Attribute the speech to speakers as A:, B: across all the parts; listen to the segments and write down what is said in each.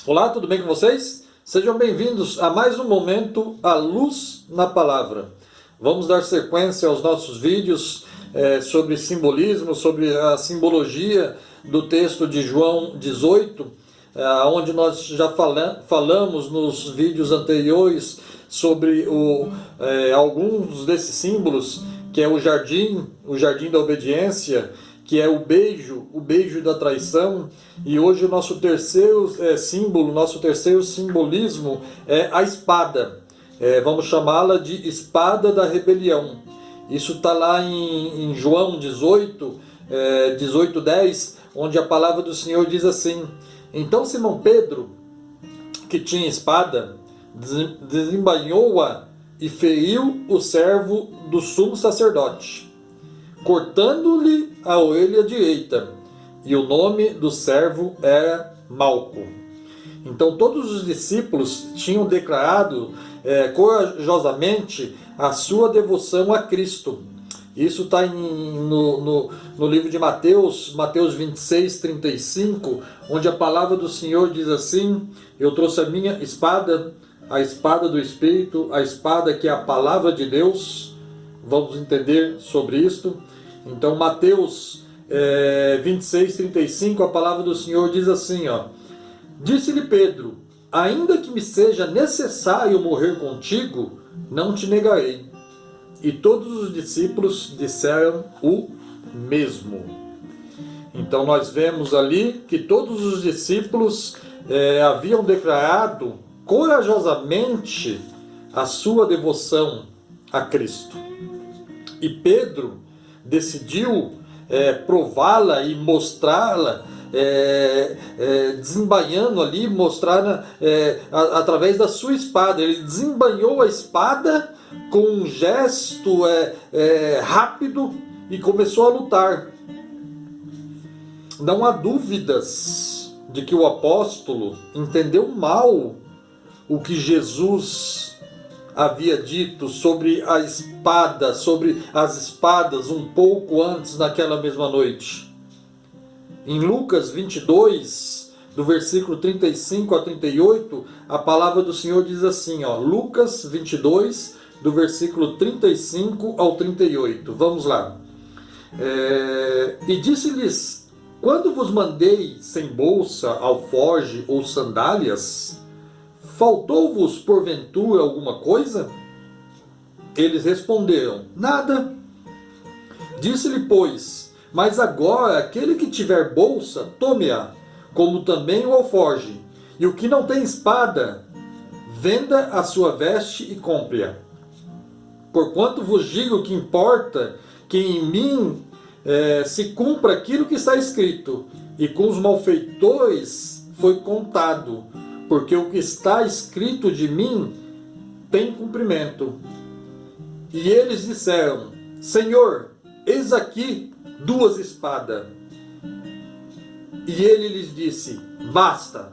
A: Olá, tudo bem com vocês? Sejam bem-vindos a mais um momento A Luz na Palavra. Vamos dar sequência aos nossos vídeos sobre simbolismo, sobre a simbologia do texto de João 18, onde nós já falamos nos vídeos anteriores sobre alguns desses símbolos, que é o jardim da obediência, que é o beijo da traição, e hoje o nosso terceiro símbolo, nosso terceiro simbolismo é a espada. Vamos chamá-la de espada da rebelião. Isso está lá em João 18, 18:10, onde a palavra do Senhor diz assim: Então Simão Pedro, que tinha espada, desembainhou-a e feriu o servo do sumo sacerdote, cortando-lhe a orelha direita, e o nome do servo era Malco. Então todos os discípulos tinham declarado corajosamente a sua devoção a Cristo. Isso está no livro de Mateus 26:35, onde a palavra do Senhor diz assim: Eu trouxe a minha espada, a espada do Espírito, a espada que é a palavra de Deus. Vamos entender sobre isto. Então, Mateus 26:35, a palavra do Senhor diz assim, Disse-lhe Pedro: Ainda que me seja necessário morrer contigo, não te negarei. E todos os discípulos disseram o mesmo. Então nós vemos ali que todos os discípulos haviam declarado corajosamente a sua devoção a Cristo. E Pedro decidiu prová-la e mostrá-la, desembainhando ali, mostrar através da sua espada. Ele desembainhou a espada com um gesto rápido e começou a lutar. Não há dúvidas de que o apóstolo entendeu mal o que Jesus havia dito sobre a espada, sobre as espadas, um pouco antes, naquela mesma noite. Em Lucas 22, do versículo 35 a 38, a palavra do Senhor diz assim, Lucas 22, do versículo 35 ao 38. Vamos lá. E disse-lhes: Quando vos mandei sem bolsa, alforge ou sandálias, faltou-vos porventura alguma coisa? Eles responderam: Nada. Disse-lhe, pois: Mas agora aquele que tiver bolsa, tome-a, como também o alforge, e o que não tem espada, venda a sua veste e compre-a. Porquanto vos digo que importa que em mim se cumpra aquilo que está escrito, e com os malfeitores foi contado, porque o que está escrito de mim tem cumprimento. E eles disseram: Senhor, eis aqui 2 espadas. E ele lhes disse: Basta.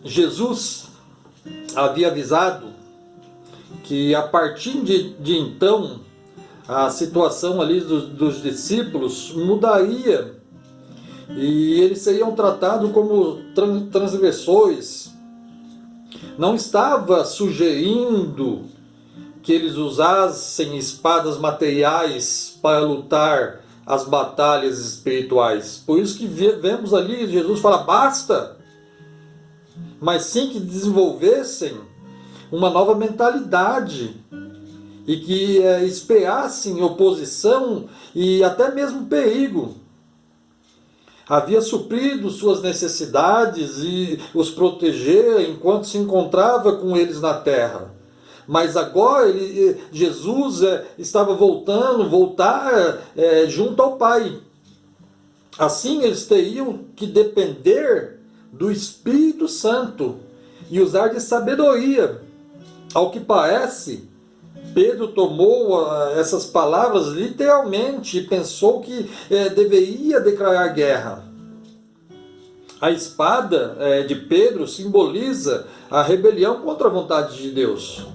A: Jesus havia avisado que a partir de então a situação ali dos discípulos mudaria e eles seriam tratados como transgressores. Não estava sugerindo que eles usassem espadas materiais para lutar as batalhas espirituais. Por isso que vemos ali Jesus fala: basta. Mas sim que desenvolvessem uma nova mentalidade e que esperassem oposição e até mesmo perigo. Havia suprido suas necessidades e os proteger enquanto se encontrava com eles na terra. Mas agora Jesus estava voltar junto ao Pai. Assim eles teriam que depender do Espírito Santo e usar de sabedoria. Ao que parece, Pedro tomou essas palavras literalmente e pensou que deveria declarar guerra. A espada de Pedro simboliza a rebelião contra a vontade de Deus.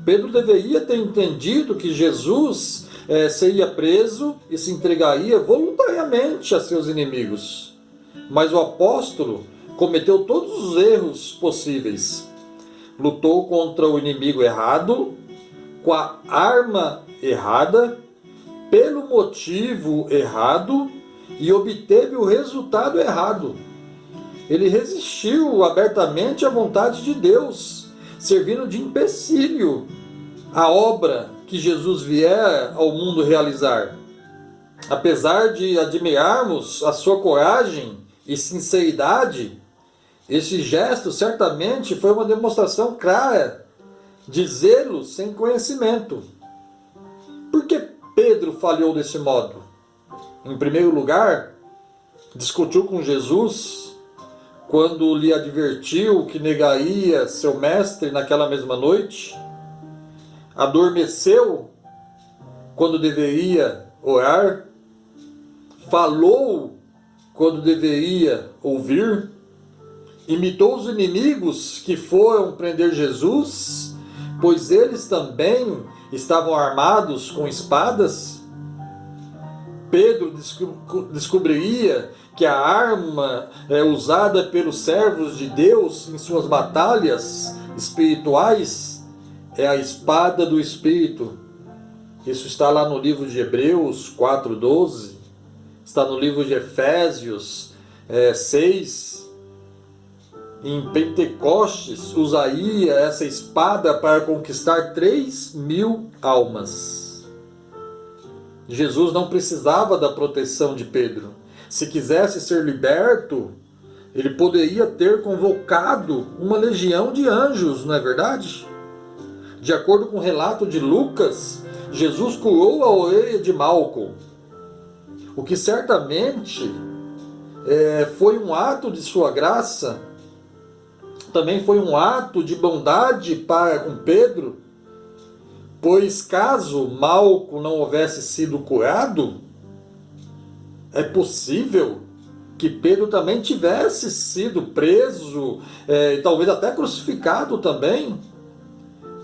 A: Pedro deveria ter entendido que Jesus seria preso e se entregaria voluntariamente a seus inimigos. Mas o apóstolo cometeu todos os erros possíveis. Lutou contra o inimigo errado, com a arma errada, pelo motivo errado e obteve o resultado errado. Ele resistiu abertamente à vontade de Deus, servindo de empecilho à obra que Jesus vier ao mundo realizar. Apesar de admirarmos a sua coragem e sinceridade, esse gesto certamente foi uma demonstração clara de zelo sem conhecimento. Por que Pedro falhou desse modo? Em primeiro lugar, discutiu com Jesus quando lhe advertiu que negaria seu mestre naquela mesma noite. Adormeceu quando deveria orar. Falou quando deveria ouvir. Imitou os inimigos que foram prender Jesus, pois eles também estavam armados com espadas. Pedro descobriria que a arma usada pelos servos de Deus em suas batalhas espirituais é a espada do Espírito. Isso está lá no livro de Hebreus 4:12, está no livro de Efésios 6. Em Pentecostes usaria essa espada para conquistar 3.000 almas. Jesus não precisava da proteção de Pedro. Se quisesse ser liberto, ele poderia ter convocado uma legião de anjos, não é verdade? De acordo com o relato de Lucas, Jesus curou a orelha de Malco, o que certamente foi um ato de sua graça. Também foi um ato de bondade para com Pedro, pois caso Malco não houvesse sido curado, é possível que Pedro também tivesse sido preso e talvez até crucificado também.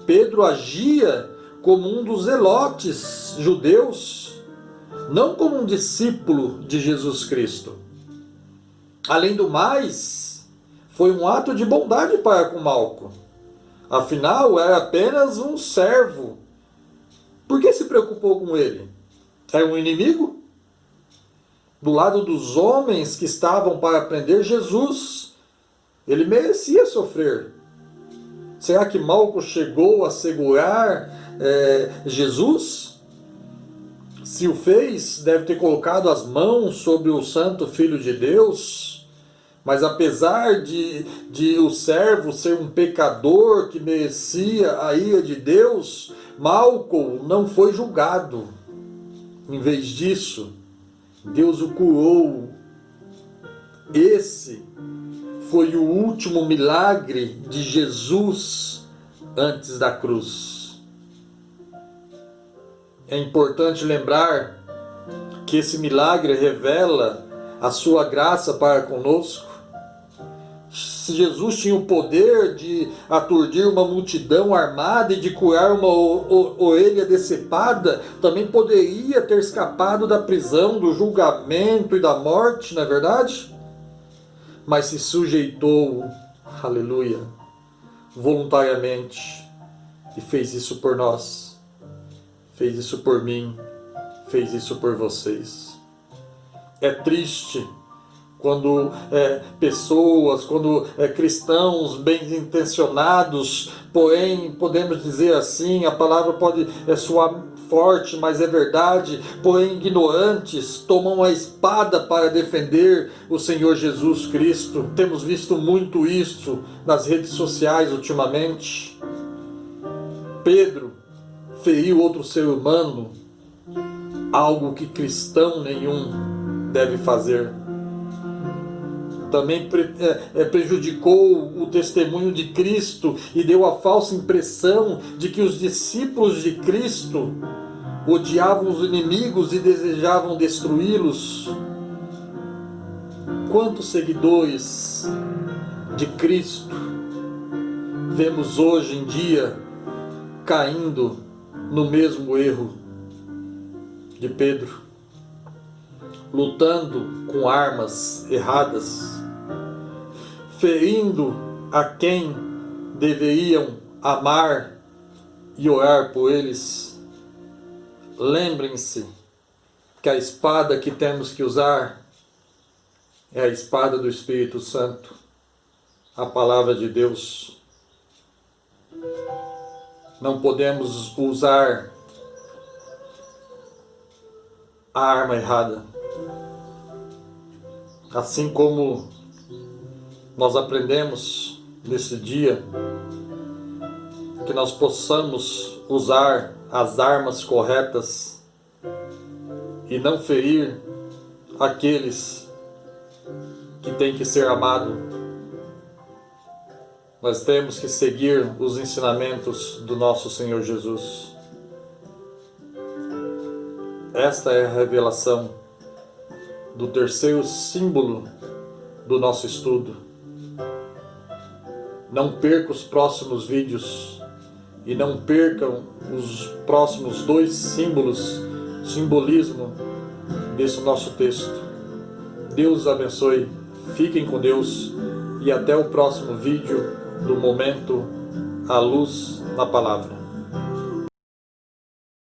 A: Pedro agia como um dos zelotes judeus, não como um discípulo de Jesus Cristo. Além do mais, foi um ato de bondade para com Malco. Afinal, era apenas um servo. Por que se preocupou com ele? Era um inimigo? Do lado dos homens que estavam para prender Jesus, ele merecia sofrer. Será que Malco chegou a segurar Jesus? Se o fez, deve ter colocado as mãos sobre o Santo Filho de Deus. Mas apesar de o servo ser um pecador que merecia a ira de Deus, Malco não foi julgado. Em vez disso, Deus o curou. Esse foi o último milagre de Jesus antes da cruz. É importante lembrar que esse milagre revela a sua graça para conosco. Se Jesus tinha o poder de aturdir uma multidão armada e de curar uma orelha decepada, também poderia ter escapado da prisão, do julgamento e da morte, não é verdade? Mas se sujeitou, aleluia, voluntariamente, e fez isso por nós, fez isso por mim, fez isso por vocês. É triste quando pessoas, quando cristãos bem intencionados, porém, podemos dizer assim, a palavra pode soar forte, mas é verdade, porém ignorantes, tomam a espada para defender o Senhor Jesus Cristo. Temos visto muito isso nas redes sociais ultimamente. Pedro feriu outro ser humano, algo que cristão nenhum deve fazer. Também prejudicou o testemunho de Cristo e deu a falsa impressão de que os discípulos de Cristo odiavam os inimigos e desejavam destruí-los. Quantos seguidores de Cristo vemos hoje em dia caindo no mesmo erro? de Pedro, lutando com armas erradas, ferindo a quem deveriam amar e orar por eles. Lembrem-se que a espada que temos que usar é a espada do Espírito Santo, a palavra de Deus. Não podemos usar a arma errada. Assim como nós aprendemos nesse dia, que nós possamos usar as armas corretas e não ferir aqueles que têm que ser amados. Nós temos que seguir os ensinamentos do nosso Senhor Jesus. Esta é a revelação do terceiro símbolo do nosso estudo. Não perca os próximos vídeos e não percam os próximos 2 simbolismo desse nosso texto. Deus abençoe, fiquem com Deus e até o próximo vídeo do Momento à Luz na Palavra.